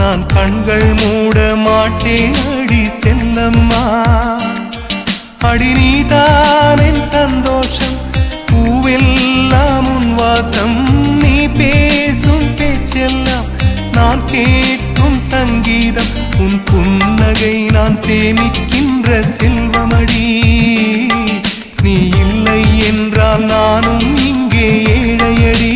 நான் கண்கள் மூட மாட்டேன் அடி செல்லம்மா. அடி நீதான் என் சந்தோஷம், பூவெல்லாம் உன் வாசம். நீ பேசும் பேச்செல்லாம் நான் கேட்கும் சங்கீதம். உன் புன்னகை நான் சேமிக்கின்ற செல்வமடி. நீ இல்லை என்றால் நானும் இங்கே ஏழையடி.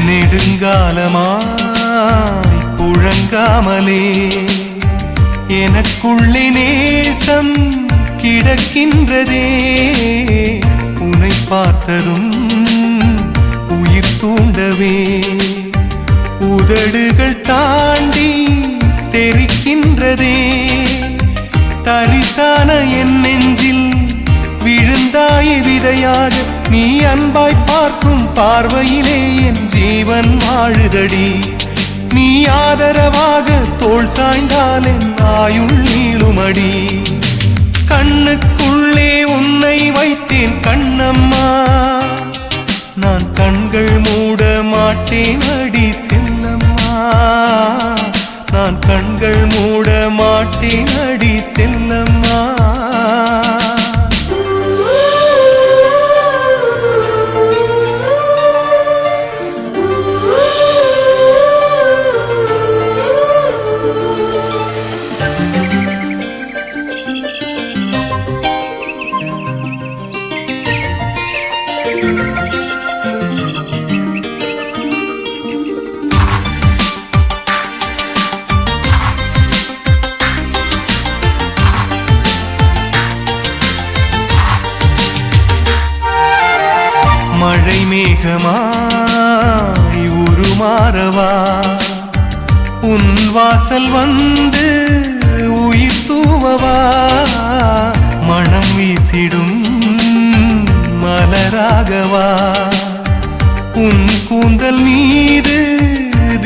நெடுங்காலமாய் புழங்காமலே எனக்குள்ளே நேசம் கிடக்கின்றதே. உன்னை பார்த்ததும் உயிர் தூண்டவே உதடுகள் தாண்டி தெரிக்கின்றதே. தரிசான என் நெஞ்சில் விழுந்தாய விதையாக நீ அன்பாய் பார்க்கும் பார்வையிலே என் ஜீவன் வாழுதடி. நீ ஆதரவாக தோள் சாய்ந்தால் என் ஆயுள் நீளுமடி. கண்ணுக்குள்ளே உன்னை வைத்தேன் கண்ணம்மா. நான் கண்கள் மூட மாட்டேன் அடி செல்லம்மா. நான் கண்கள் மூட மாட்டேன் அடி செல்லம்மா. மழை மேகமாய் உருமாறவா உன் வாசல் வந்து உயிர் தூவவா. மனம் வீசிடும் மலராகவா உன் கூந்தல் மீது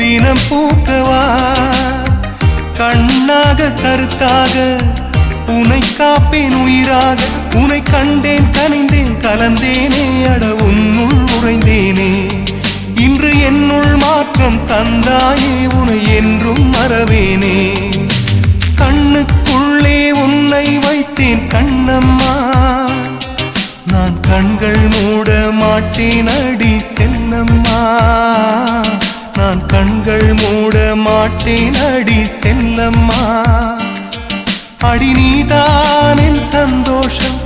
தினம் பூக்கவா. கண்ணாக கருத்தாக உனை காப்பேன் உயிராக. உனை கண்டேன் கனிந்தேன் கலந்தேனே அட உன்னுள் உறைந்தேனே. இன்று என்னுள் மாற்றம் தந்தாயே உனை என்றும் மறவேனே. கண்ணுக்குள்ளே உன்னை வைத்தேன் கண்ணம்மா. நான் கண்கள் மூட மாட்டேன் அடி செல்லம்மா. நான் கண்கள் மூட மாட்டேன் அடி செல்லம்மா. அடி நீதான் என் சந்தோஷம்,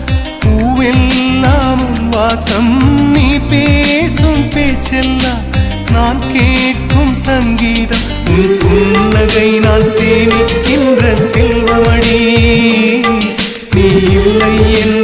பூவெல்லாம் உன் வாசம். நீ பேசும் பேச்செல்லாம் நான் கேட்கும் சங்கீதம். உன் புன்னகை நான் சேமிக்கின்ற செல்வமடி. நீ இல்லை என்